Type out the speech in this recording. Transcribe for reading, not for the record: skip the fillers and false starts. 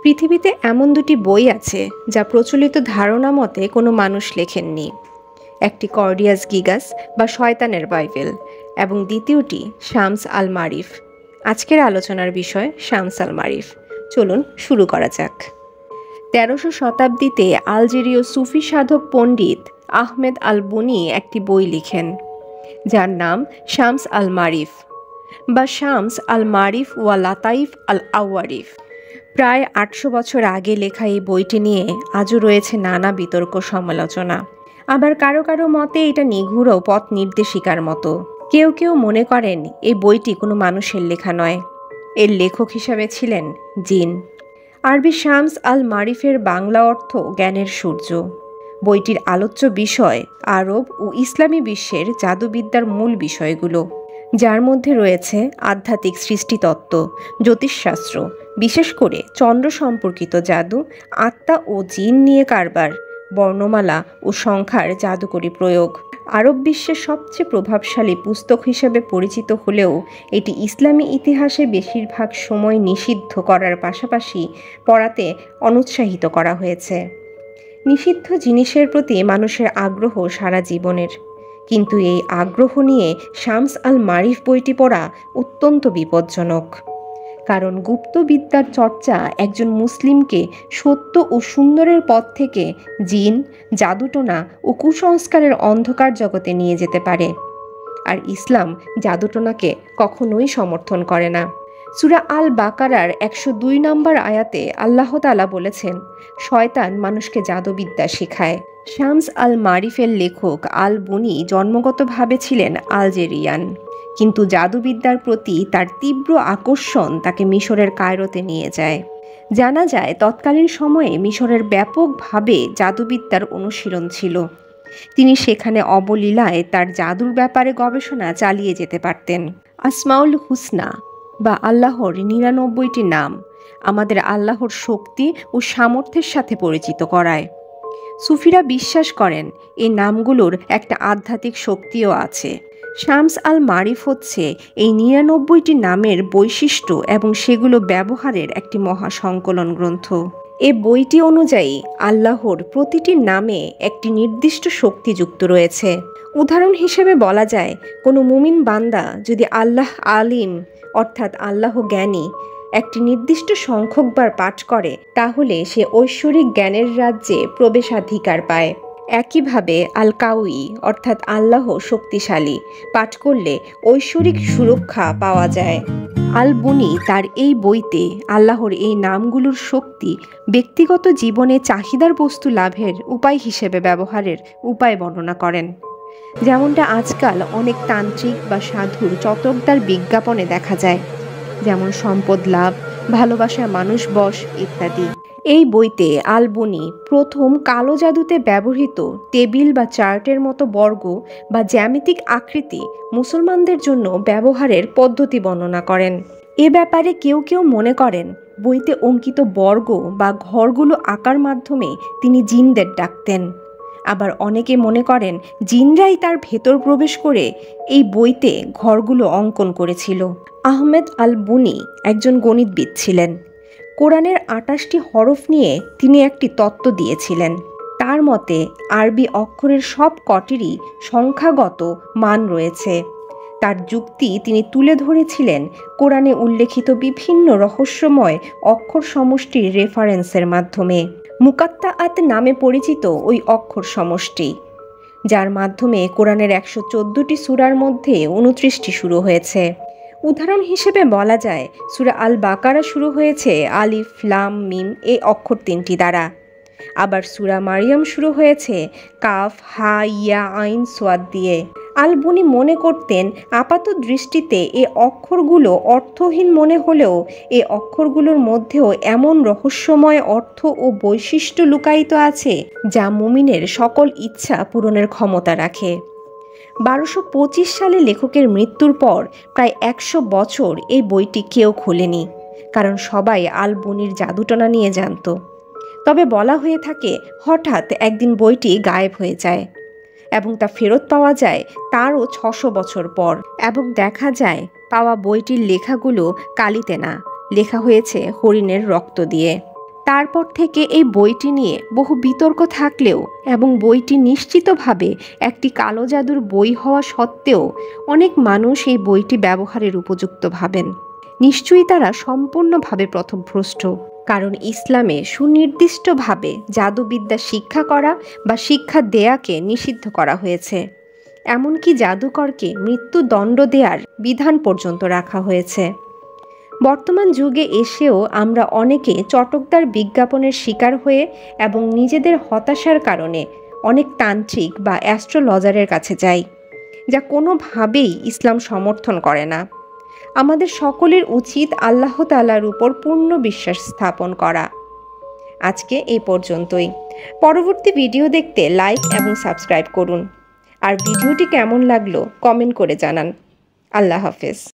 পৃথিবীতে এমন দুটি বই আছে যা প্রচলিত ধারণা মতে কোনো মানুষ লেখেননি। একটি কর্ডিয়াস গিগাস বা শয়তানের বাইবেল এবং দ্বিতীয়টি শামস আল মারিফ। আজকের আলোচনার বিষয় শামস আল মারিফ। চলুন শুরু করা যাক। 1300 শতাব্দীতে আলজেরীয় সুফি সাধক পণ্ডিত আহমেদ আল বুনি একটি বই লিখেন যার নাম শামস আল মারিফ বা শামস আল মারিফ ওয়া লাতাইফ আল আওয়ারিফ। প্রায় 800 বছর আগে লেখা এই বইটি নিয়ে আজও রয়েছে নানা বিতর্ক সমালোচনা। আবার কারো কারো মতে এটা নিগূঢ় পথ নির্দেশিকার মতো। কেউ কেউ মনে করেন এই বইটি কোনো মানুষের লেখা নয়, এর লেখক হিসাবে ছিলেন জিন। আরবি শামস আল মারিফের বাংলা অর্থ জ্ঞানের সূর্য। বইটির আলোচ্য বিষয় আরব ও ইসলামী বিশ্বের জাদুবিদ্যার মূল বিষয়গুলো, যার মধ্যে রয়েছে আধ্যাত্মিক সৃষ্টিতত্ত্ব, জ্যোতিষশাস্ত্র, বিশেষ করে চন্দ্র সম্পর্কিত জাদু, আত্মা ও জিন নিয়ে কারবার, বর্ণমালা ও সংখ্যার জাদুকরী প্রয়োগ। আরব বিশ্বের সবচেয়ে প্রভাবশালী পুস্তক হিসেবে পরিচিত হলেও এটি ইসলামী ইতিহাসে বেশিরভাগ সময় নিষিদ্ধ করার পাশাপাশি পড়াতে অনুৎসাহিত করা হয়েছে। নিষিদ্ধ জিনিসের প্রতি মানুষের আগ্রহ সারা জীবনের, কিন্তু এই আগ্রহ নিয়ে শামস আল মারিফ বইটি পড়া অত্যন্ত বিপজ্জনক। কারণ গুপ্তবিদ্যার চর্চা একজন মুসলিমকে সত্য ও সুন্দরের পথ থেকে জিন, জাদুটোনা ও কুসংস্কারের অন্ধকার জগতে নিয়ে যেতে পারে। আর ইসলাম জাদুটোনাকে কখনোই সমর্থন করে না। সূরা আল বাকারার 102 নম্বর আয়াতে আল্লাহ তাআলা বলেছেন, শয়তান মানুষকে জাদুবিদ্যা শেখায়। শামস আল মারিফের লেখক আল বুনি জন্মগতভাবে ছিলেন আলজেরিয়ান, কিন্তু জাদুবিদ্যার প্রতি তার তীব্র আকর্ষণ তাকে মিশরের কায়রোতে নিয়ে যায়। জানা যায় তৎকালীন সময়ে মিশরের ব্যাপকভাবে জাদুবিদ্যার অনুশীলন ছিল। তিনি সেখানে অবলীলায় তার জাদুর ব্যাপারে গবেষণা চালিয়ে যেতে পারতেন। আসমাউল হুসনা বা আল্লাহর 99টি নাম আমাদের আল্লাহর শক্তি ও সামর্থ্যের সাথে পরিচিত করায়। সুফিরা বিশ্বাস করেন এই নামগুলোর একটা আধ্যাত্মিক শক্তিও আছে। শামস আল মারিফ হচ্ছে এই 99টি নামের বৈশিষ্ট্য এবং সেগুলো ব্যবহারের একটি মহাসংকলন গ্রন্থ। এ বইটি অনুযায়ী আল্লাহর প্রতিটি নামে একটি নির্দিষ্ট শক্তি যুক্ত রয়েছে। উদাহরণ হিসেবে বলা যায়, কোনো মুমিন বান্দা যদি আল্লাহ আলিম অর্থাৎ আল্লাহ জ্ঞানী একটি নির্দিষ্ট সংখ্যকবার পাঠ করে, তাহলে সে ঐশ্বরিক জ্ঞানের রাজ্যে প্রবেশাধিকার পায়। একইভাবে আল কাউই অর্থাৎ আল্লাহ শক্তিশালী পাঠ করলে ঐশ্বরিক সুরক্ষা পাওয়া যায়। আল বুনি তার এই বইতে আল্লাহর এই নামগুলোর শক্তি ব্যক্তিগত জীবনে চাহিদার বস্তু লাভের উপায় হিসেবে ব্যবহারের উপায় বর্ণনা করেন, যেমনটা আজকাল অনেক তান্ত্রিক বা সাধুর চটকদার বিজ্ঞাপনে দেখা যায়, যেমন সম্পদ লাভ, ভালোবাসার মানুষ বশ ইত্যাদি। এই বইতে আল বুনি প্রথম কালো জাদুতে ব্যবহৃত টেবিল বা চার্টের মতো বর্গ বা জ্যামিতিক আকৃতি মুসলমানদের জন্য ব্যবহারের পদ্ধতি বর্ণনা করেন। এ ব্যাপারে কেউ কেউ মনে করেন বইতে অঙ্কিত বর্গ বা ঘরগুলো আঁকার মাধ্যমে তিনি জিনদের ডাকতেন। আবার অনেকে মনে করেন জিনরাই তার ভেতর প্রবেশ করে এই বইতে ঘরগুলো অঙ্কন করেছিল। আহমেদ আল বুনি একজন গণিতবিদ ছিলেন। কোরআনের 28টি হরফ নিয়ে তিনি একটি তত্ত্ব দিয়েছিলেন। তার মতে আরবি অক্ষরের সব কটিরই সংখ্যাগত মান রয়েছে। তার যুক্তি তিনি তুলে ধরেছিলেন কোরআনে উল্লেখিত বিভিন্ন রহস্যময় অক্ষর সমষ্টির রেফারেন্সের মাধ্যমে। মুকাত্তাআত নামে পরিচিত ওই অক্ষর সমষ্টি, যার মাধ্যমে কোরআনের 114টি সূরার মধ্যে 29টি শুরু হয়েছে। উদাহরণ হিসেবে বলা যায়, সূরা আল বাকারা শুরু হয়েছে আলিফ লাম মিম এই অক্ষর 3টি দ্বারা। আবার সূরা মারিয়াম শুরু হয়েছে কাফ হা ইয়া আইন সোয়াদ দিয়ে। আল বুনি মনে করতেন আপাত দৃষ্টিতে এ অক্ষরগুলো অর্থহীন মনে হলেও এ অক্ষরগুলোর মধ্যেও এমন রহস্যময় অর্থ ও বৈশিষ্ট্য লুকায়িত আছে যা মুমিনের সকল ইচ্ছা পূরণের ক্ষমতা রাখে। 1225 সালে লেখকের মৃত্যুর পর প্রায় 100 বছর এই বইটি কেউ খোলেনি, কারণ সবাই আল বুনির জাদুটনা নিয়ে জানত। তবে বলা হয়ে থাকে হঠাৎ একদিন বইটি গায়েব হয়ে যায় এবং তা ফেরত পাওয়া যায় তারও 600 বছর পর, এবং দেখা যায় পাওয়া বইটির লেখাগুলো কালিতে না, লেখা হয়েছে হরিণের রক্ত দিয়ে। তারপর থেকে এই বইটি নিয়ে বহু বিতর্ক থাকলেও এবং বইটি নিশ্চিতভাবে একটি কালো জাদুর বই হওয়া সত্ত্বেও অনেক মানুষ এই বইটি ব্যবহারের উপযুক্ত ভাবেন। নিশ্চয়ই তারা সম্পূর্ণভাবে পথভ্রষ্ট, কারণ ইসলামে সুনির্দিষ্টভাবে জাদুবিদ্যা শিক্ষা করা বা শিক্ষা দেয়াকে নিষিদ্ধ করা হয়েছে। এমনকি জাদুকরকে মৃত্যুদণ্ড দেওয়ার বিধান পর্যন্ত রাখা হয়েছে। বর্তমান যুগে এসেও আমরা অনেকে চটকদার বিজ্ঞাপনের শিকার হয়ে এবং নিজেদের হতাশার কারণে অনেক তান্ত্রিক বা অ্যাস্ট্রোলজারের কাছে যাই, যা কোনোভাবেই ইসলাম সমর্থন করে না। আমাদের সকলের উচিত আল্লাহ তাআলার উপর পূর্ণ বিশ্বাস স্থাপন করা। আজকে এই পর্যন্তই। পরবর্তী ভিডিও দেখতে লাইক এবং সাবস্ক্রাইব করুন। আর ভিডিওটি কেমন লাগলো কমেন্ট করে জানান। আল্লাহ হাফেজ।